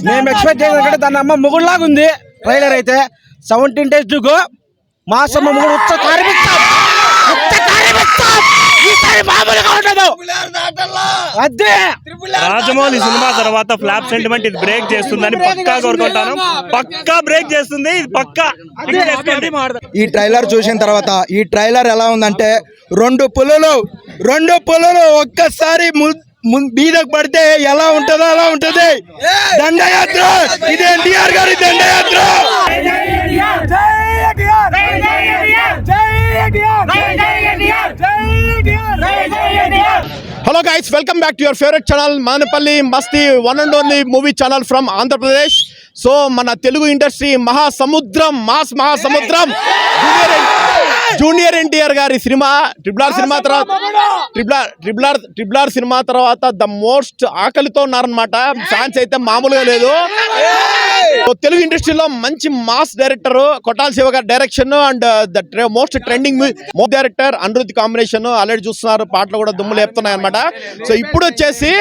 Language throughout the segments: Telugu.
మేము ఎక్స్పెక్ట్ చేయాలంటే దాని అమ్మ మొగుడులాగా ఉంది. ట్రైలర్ అయితే 17 days to go. మాసమ్మ మొగుడు ఉత్త కారిపిస్తాం. రాజమౌళి సినిమా తర్వాత ఫ్లాప్ సెంటిమెంట్ ఇది బ్రేక్ చేస్తుందని పక్కా కోరుకుంటాను. పక్కా బ్రేక్ చేస్తుంది ఇది పక్కా. ఈ ట్రైలర్ చూసిన తర్వాత ఈ ట్రైలర్ ఎలా ఉందంటే రెండు పులులు ఒక్కసారి మీదకు పడితే ఎలా ఉంటుందో అలా ఉంటుంది. దండయాత్ర ఇది ఎన్టీఆర్ గారి దండయాత్ర. Hello guys, welcome back to your favorite channel Manapalli Masti, one and only movie channel from Andhra Pradesh. So mana Telugu industry mahasamudram junior NTR గారి సినిమా ట్రిపుల్ ఆర్ సినిమా తర్వాత ద మోస్ట్ ఆకలితో ఉన్నారనమాట. ఫ్యాన్స్ అయితే మామూలుగా లేదు. తెలుగు ఇండస్ట్రీలో మంచి మాస్ డైరెక్టర్ కొట్టాల శివ గారి direction and the most trending director Anirudh combination already చూస్తున్నారు. పాటలు కూడా దుమ్ము లేపుతున్నాయి అనమాట. సో ఇప్పుడు వచ్చేసి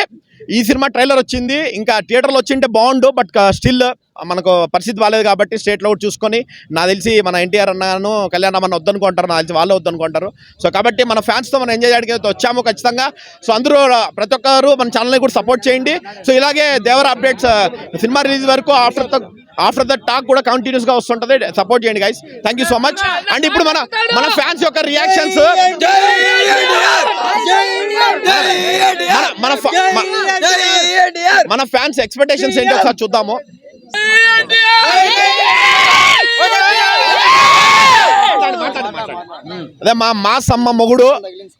ఈ సినిమా ట్రైలర్ వచ్చింది. ఇంకా థియేటర్లో వచ్చింటే బాగుండు, బట్ స్టిల్ మనకు పరిస్థితి బాగాలేదు కాబట్టి స్టేట్లో కూడా చూసుకొని నాకు తెలిసి మన ఎన్టీఆర్ అన్నాను కళ్యాణ్ అన్న వద్దనుకుంటారు, నాకు తెలిసి వాళ్ళే వద్దనుకుంటారు. సో కాబట్టి మన ఫ్యాన్స్తో మనం ఎంజాయ్ చేయడానికి అయితే వచ్చాము ఖచ్చితంగా. సో అందరూ ప్రతి ఒక్కరు మన ఛానల్ని కూడా సపోర్ట్ చేయండి. సో ఇలాగే దేవర అప్డేట్స్ సినిమా రిలీజ్ వరకు ఆఫ్టర్ ద టాక్ కూడా కంటిన్యూస్గా వస్తుంటుంది. సపోర్ట్ చేయండి guys. Thank you so much. And ఇప్పుడు మన ఫ్యాన్స్ యొక్క రియాక్షన్స్, మన ఫ్యాన్స్ ఎక్స్పెక్టేషన్స్ ఏంటో ఒకసారి చూద్దాము. అదే మాస్ అమ్మ మొగుడు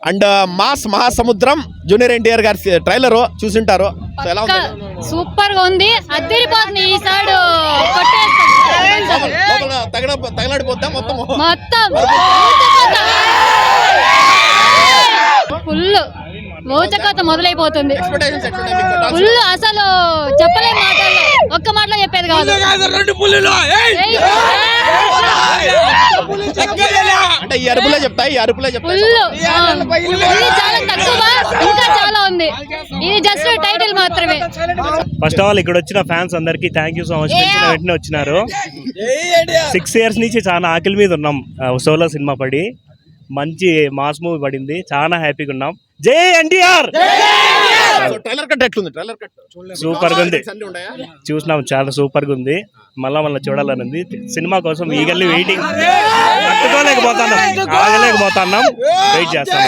అండ్ మాస్ మహాసముద్రం జూనియర్ ఎన్టీఆర్ గారి ట్రైలర్ చూసింటారు. ఎలా ఉంది? సూపర్ గా ఉంది. అదిరిపోతుంది. ఈ సైడ్ తగలడిపోతా మొత్తం ఫుల్ మోచకత మొదలైపోతుంది. ఫుల్ అసలు చెప్పలే మాటలు, ఒక్క మాటలో చెప్పేది కాదు. అంటే ఈ అరుపులే చెప్తాయి. చాలా తక్కువ, ఇంకా చాలా ఉంది. ఇది జస్ట్ టైటిల్ మాత్రమే. ఫస్ట్ ఆఫ్ ఆల్ ఇక్కడ వచ్చిన ఫ్యాన్స్ అందరికి థ్యాంక్ యూ సో మచ్. వెంటనే వచ్చినారు. 6 years నుంచి చాలా ఆకలి మీద ఉన్నాం. సోలో సినిమా పడి మంచి మాస్ మూవీ పడింది. చాలా హ్యాపీగా ఉన్నాం. జై ఎన్టీఆర్. సూపర్ గా ఉంది. చూసినాం, చాలా సూపర్ గా ఉంది. మళ్ళా చూడాలని ఉంది. సినిమా కోసం ఈగల్లీ వెయిటింగ్. ఆగలేకపోతున్నాం. వెయిట్ చేస్తాం.